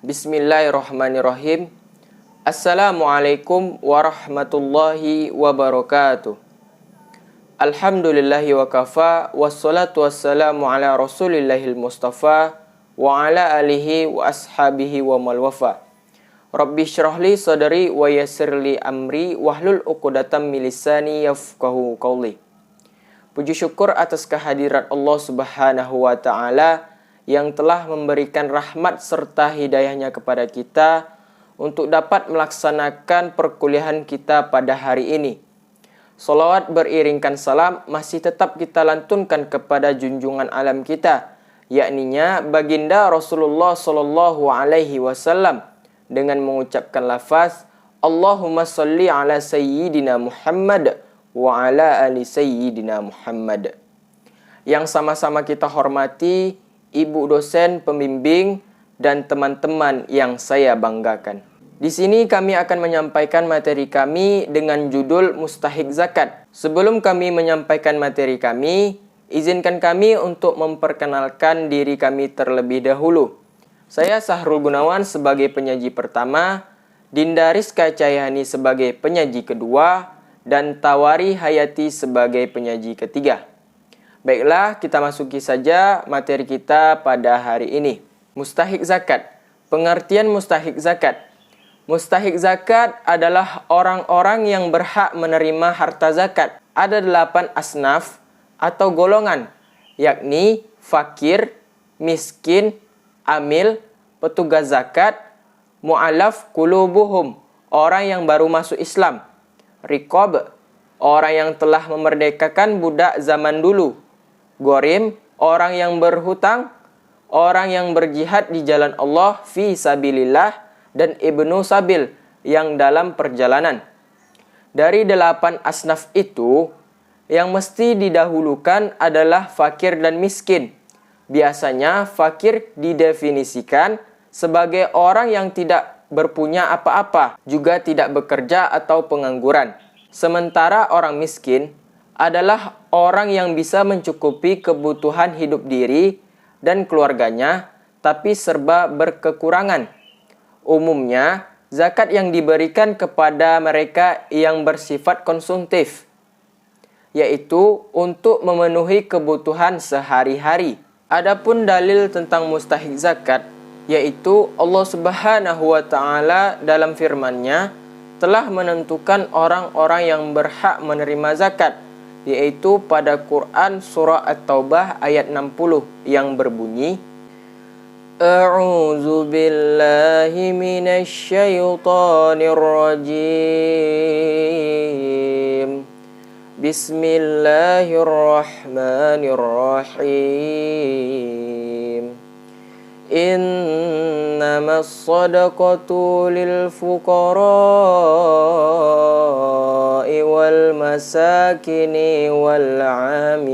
Bismillahirrahmanirrahim. Assalamualaikum warahmatullahi wabarakatuh. Alhamdulillahi wa kafa, wassalatu wassalamu ala rasulillahil mustafa, wa ala alihi wa ashabihi wa malwafa. Rabbi syrahli sadari wa yassirli amri, wahlul uqdatam min lisani yafqahu qawli. Puji syukur atas kehadirat Allah Subhanahu wa ta'ala yang telah memberikan rahmat serta hidayahnya kepada kita untuk dapat melaksanakan perkuliahan kita pada hari ini. Salawat beriringkan salam masih tetap kita lantunkan kepada junjungan alam kita, yakninya baginda Rasulullah Sallallahu Alaihi Wasallam dengan mengucapkan lafaz Allahumma salli ala sayyidina Muhammad wa ala ali sayyidina Muhammad. Yang sama-sama kita hormati ibu dosen, pembimbing, dan teman-teman yang saya banggakan. Di sini kami akan menyampaikan materi kami dengan judul Mustahik Zakat. Sebelum kami menyampaikan materi kami, izinkan kami untuk memperkenalkan diri kami terlebih dahulu. Saya Sahrul Gunawan sebagai penyaji pertama, Dinda Rizka Cahyani sebagai penyaji kedua, dan Tawari Hayati sebagai penyaji ketiga. Baiklah, kita masuki saja materi kita pada hari ini. Mustahik zakat. Pengertian mustahik zakat. Mustahik zakat adalah orang-orang yang berhak menerima harta zakat. Ada 8 asnaf atau golongan, yakni fakir, miskin, amil, petugas zakat, mu'alaf qulubuhum, orang yang baru masuk Islam, riqab, orang yang telah memerdekakan budak zaman dulu, gorim, orang yang berhutang, orang yang berjihad di jalan Allah fi sabilillah, dan ibnu sabil yang dalam perjalanan. Dari 8 asnaf itu, yang mesti didahulukan adalah fakir dan miskin. Biasanya fakir didefinisikan sebagai orang yang tidak berpunya apa-apa, juga tidak bekerja atau pengangguran. Sementara orang miskin adalah orang yang bisa mencukupi kebutuhan hidup diri dan keluarganya, tapi serba berkekurangan. Umumnya, zakat yang diberikan kepada mereka yang bersifat konsumtif, yaitu untuk memenuhi kebutuhan sehari-hari. Adapun dalil tentang mustahik zakat, yaitu Allah Subhanahu wa ta'ala dalam firman-Nya telah menentukan orang-orang yang berhak menerima zakat, yaitu pada Quran surah At-Taubah ayat 60 yang berbunyi, A'udzu billahi minasy syaithanir rajim. Bismillahirrahmanirrahim. Innamas shadaqatu lil fuqara'i wal masakini wal 'amilin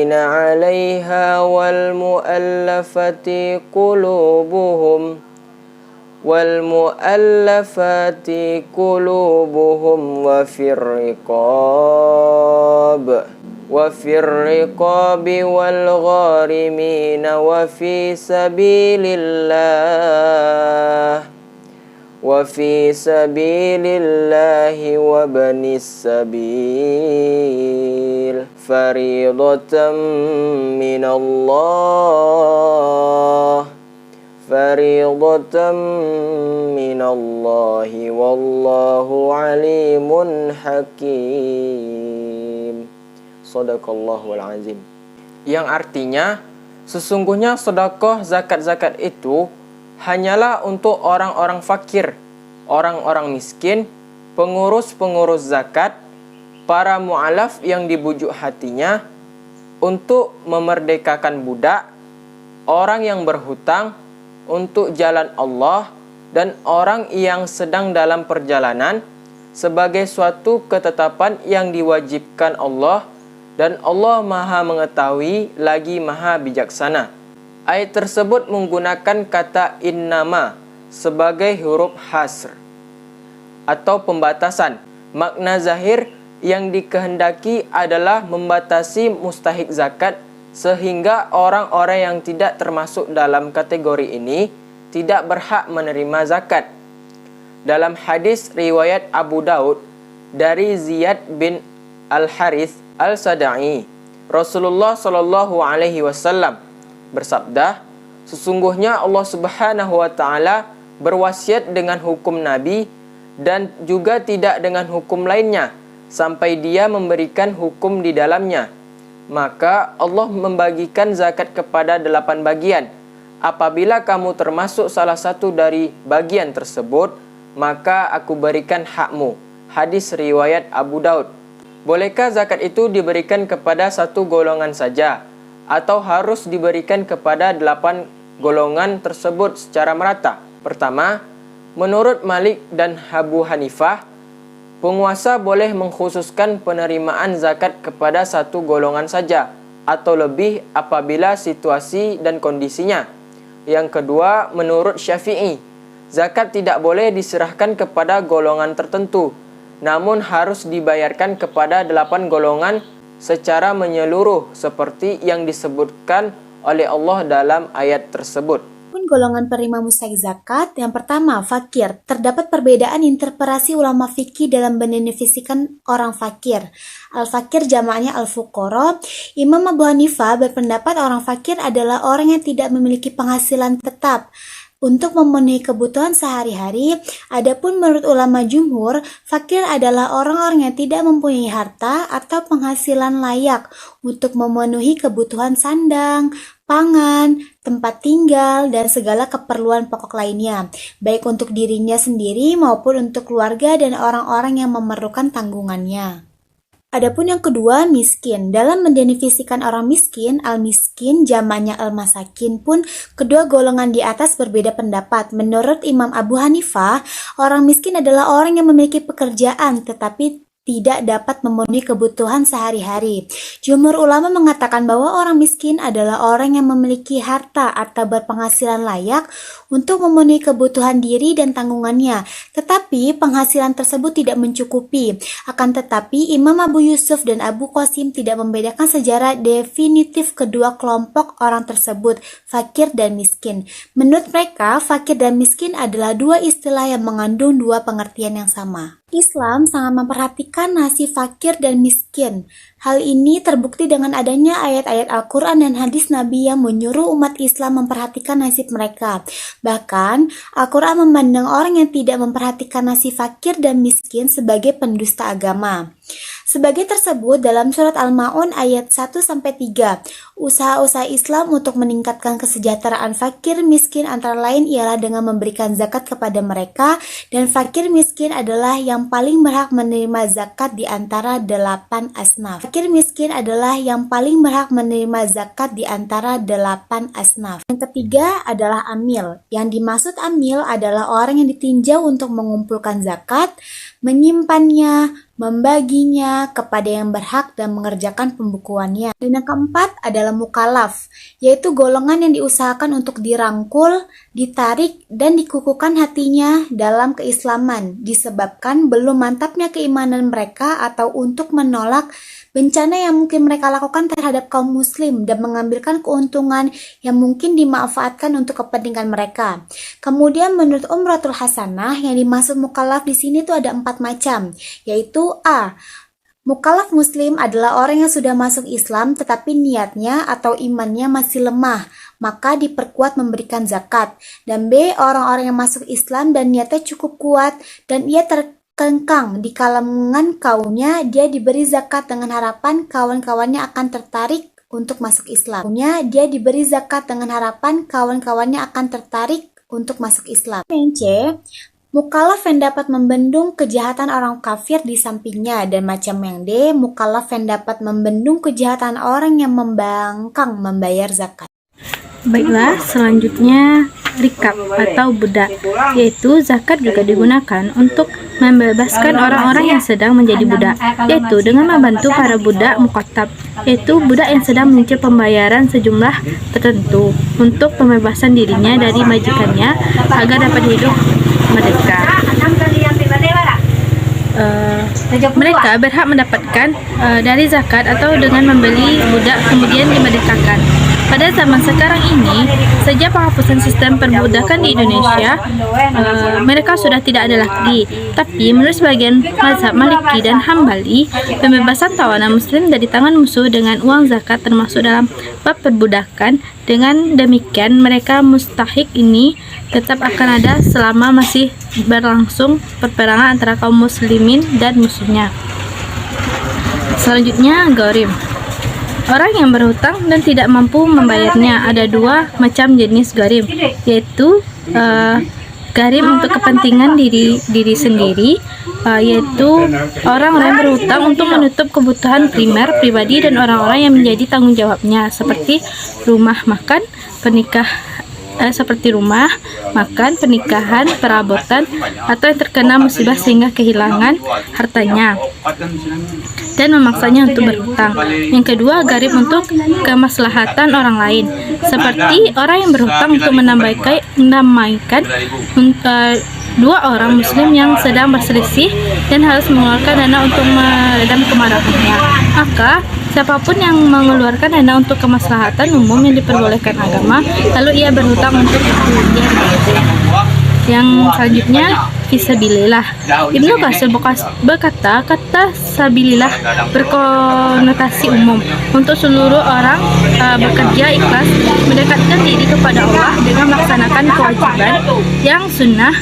'alaiha wal mu'allafati qulubuhum wa fir riqabi wal gharimin wa fi sabilillahi wa banis sabil faridatan minallahi wallahu alimun hakim. Shadaqallahul azim. Yang artinya, sesungguhnya sedekah zakat-zakat itu hanyalah untuk orang-orang fakir, orang-orang miskin, pengurus-pengurus zakat, para mu'alaf yang dibujuk hatinya, untuk memerdekakan budak, orang yang berhutang untuk jalan Allah, dan orang yang sedang dalam perjalanan sebagai suatu ketetapan yang diwajibkan Allah, dan Allah Maha Mengetahui lagi Maha Bijaksana. Ayat tersebut menggunakan kata innama sebagai huruf hasr atau pembatasan. Makna zahir yang dikehendaki adalah membatasi mustahik zakat sehingga orang-orang yang tidak termasuk dalam kategori ini tidak berhak menerima zakat. Dalam hadis riwayat Abu Daud dari Ziyad bin Al-Harith Al-Sada'i, Rasulullah Shallallahu Alaihi Wasallam bersabda, sesungguhnya Allah Subhanahu Wa Taala berwasiat dengan hukum Nabi dan juga tidak dengan hukum lainnya sampai Dia memberikan hukum di dalamnya. Maka Allah membagikan zakat kepada 8 bagian. Apabila kamu termasuk salah satu dari bagian tersebut, maka aku berikan hakmu. Hadis riwayat Abu Daud. Bolehkah zakat itu diberikan kepada satu golongan saja, atau harus diberikan kepada 8 golongan tersebut secara merata? Pertama, menurut Malik dan Abu Hanifah, penguasa boleh mengkhususkan penerimaan zakat kepada satu golongan saja atau lebih apabila situasi dan kondisinya. Yang kedua, menurut Syafi'i, zakat tidak boleh diserahkan kepada golongan tertentu, namun harus dibayarkan kepada 8 golongan secara menyeluruh seperti yang disebutkan oleh Allah dalam ayat tersebut. Golongan penerima mustahik zakat. Yang pertama, fakir. Terdapat perbedaan interpretasi ulama fikih dalam mendefinisikan orang fakir. Al-fakir jamaknya al-fuqara. Imam Abu Hanifah berpendapat orang fakir adalah orang yang tidak memiliki penghasilan tetap untuk memenuhi kebutuhan sehari-hari. Adapun menurut ulama jumhur, fakir adalah orang-orang yang tidak mempunyai harta atau penghasilan layak untuk memenuhi kebutuhan sandang, pangan, tempat tinggal, dan segala keperluan pokok lainnya, baik untuk dirinya sendiri maupun untuk keluarga dan orang-orang yang memerlukan tanggungannya. Adapun yang kedua, miskin. Dalam mendefinisikan orang miskin, al-miskin jamaknya al-masakin pun kedua golongan di atas berbeda pendapat. Menurut Imam Abu Hanifah, orang miskin adalah orang yang memiliki pekerjaan tetapi tidak dapat memenuhi kebutuhan sehari-hari. Jumhur ulama mengatakan bahwa orang miskin adalah orang yang memiliki harta atau berpenghasilan layak untuk memenuhi kebutuhan diri dan tanggungannya, tetapi penghasilan tersebut tidak mencukupi. Akan tetapi, Imam Abu Yusuf dan Abu Qasim tidak membedakan secara definitif kedua kelompok orang tersebut, fakir dan miskin. Menurut mereka, fakir dan miskin adalah dua istilah yang mengandung dua pengertian yang sama. Islam sangat memperhatikan nasib fakir dan miskin. Hal ini terbukti dengan adanya ayat-ayat Al-Quran dan hadis Nabi yang menyuruh umat Islam memperhatikan nasib mereka. Bahkan, Al-Quran memandang orang yang tidak memperhatikan nasib fakir dan miskin sebagai pendusta agama. Sebagai tersebut dalam surat Al-Ma'un ayat 1-3, usaha-usaha Islam untuk meningkatkan kesejahteraan fakir miskin antara lain ialah dengan memberikan zakat kepada mereka, dan fakir miskin adalah yang paling berhak menerima zakat di antara 8 asnaf. Fakir miskin adalah yang paling berhak menerima zakat di antara 8 asnaf. Yang ketiga adalah amil. Yang dimaksud amil adalah orang yang ditinjau untuk mengumpulkan zakat, menyimpannya, membaginya kepada yang berhak dan mengerjakan pembukuannya. Dan yang keempat adalah mukallaf, yaitu golongan yang diusahakan untuk dirangkul, ditarik, dan dikukuhkan hatinya dalam keislaman disebabkan belum mantapnya keimanan mereka atau untuk menolak bencana yang mungkin mereka lakukan terhadap kaum muslim dan mengambilkan keuntungan yang mungkin dimanfaatkan untuk kepentingan mereka. Kemudian menurut Umratul Hasanah, yang dimaksud mukallaf di sini tuh ada 4 macam, yaitu A. Mukallaf muslim adalah orang yang sudah masuk Islam tetapi niatnya atau imannya masih lemah, maka diperkuat memberikan zakat. Dan B. Orang-orang yang masuk Islam dan niatnya cukup kuat dan ia terkengkang di kalangan kaumnya, dia diberi zakat dengan harapan kawan-kawannya akan tertarik untuk masuk Islam. Dia diberi zakat dengan harapan kawan-kawannya akan tertarik untuk masuk Islam. Yang C. Mukallaf yang dapat membendung kejahatan orang kafir di sampingnya, dan macam yang D, mukallaf yang dapat membendung kejahatan orang yang membangkang membayar zakat. Baiklah, selanjutnya rikab atau budak, yaitu zakat juga digunakan untuk membebaskan orang-orang yang sedang menjadi budak, yaitu dengan membantu para budak muqattab, yaitu budak yang sedang menyicil pembayaran sejumlah tertentu untuk pembebasan dirinya dari majikannya agar dapat hidup merdeka. mereka berhak mendapatkan dari zakat atau dengan membeli budak kemudian dimerdekakan. Pada zaman sekarang ini, sejak penghapusan sistem perbudakan di Indonesia, mereka sudah tidak ada lagi. Tapi menurut sebagian mazhab Maliki dan Hambali, pembebasan tawanan Muslim dari tangan musuh dengan uang zakat termasuk dalam bab perbudakan. Dengan demikian, mereka mustahik ini tetap akan ada selama masih berlangsung peperangan antara kaum muslimin dan musuhnya. Selanjutnya, gharim. Orang yang berhutang dan tidak mampu membayarnya. Ada dua macam jenis gharim, yaitu gharim untuk kepentingan diri sendiri, yaitu orang-orang yang berhutang untuk menutup kebutuhan primer pribadi dan orang-orang yang menjadi tanggung jawabnya, seperti rumah makan, pernikahan, perabotan, atau yang terkena musibah sehingga kehilangan hartanya dan memaksanya untuk berhutang. Yang kedua, gharib untuk kemaslahatan orang lain, seperti orang yang berhutang untuk menamaikan dua orang muslim yang sedang berselisih dan harus mengeluarkan dana untuk meredam kemarahannya. Maka siapapun yang mengeluarkan dana untuk kemaslahatan umum yang diperbolehkan agama, lalu ia berhutang untuk itu. Yang selanjutnya, fisabilillah. Ibnu Katsir berkata, kata sabilillah berkonotasi umum untuk seluruh orang bekerja ikhlas mendekatkan diri kepada Allah dengan melaksanakan kewajiban yang sunnah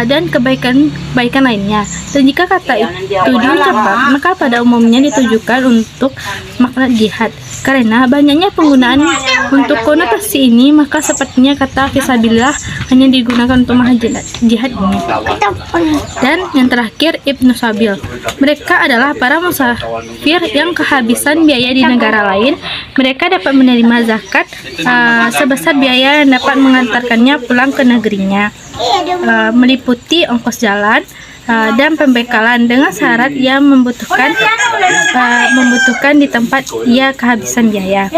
dan kebaikan lainnya. Dan jika kata itu diucapkan, maka pada umumnya ditujukan untuk makna jihad. Karena banyaknya penggunaan untuk konotasi ini, maka sepertinya kata fisabilillah hanya digunakan untuk jihad ini. Dan yang terakhir, Ibnu Sabil. Mereka adalah para musafir yang kehabisan biaya di negara lain. Mereka dapat menerima zakat sebesar biaya yang dapat mengantarkannya pulang ke negerinya, meliputi ongkos jalan dan pembekalan dengan syarat yang membutuhkan di tempat ia kehabisan biaya.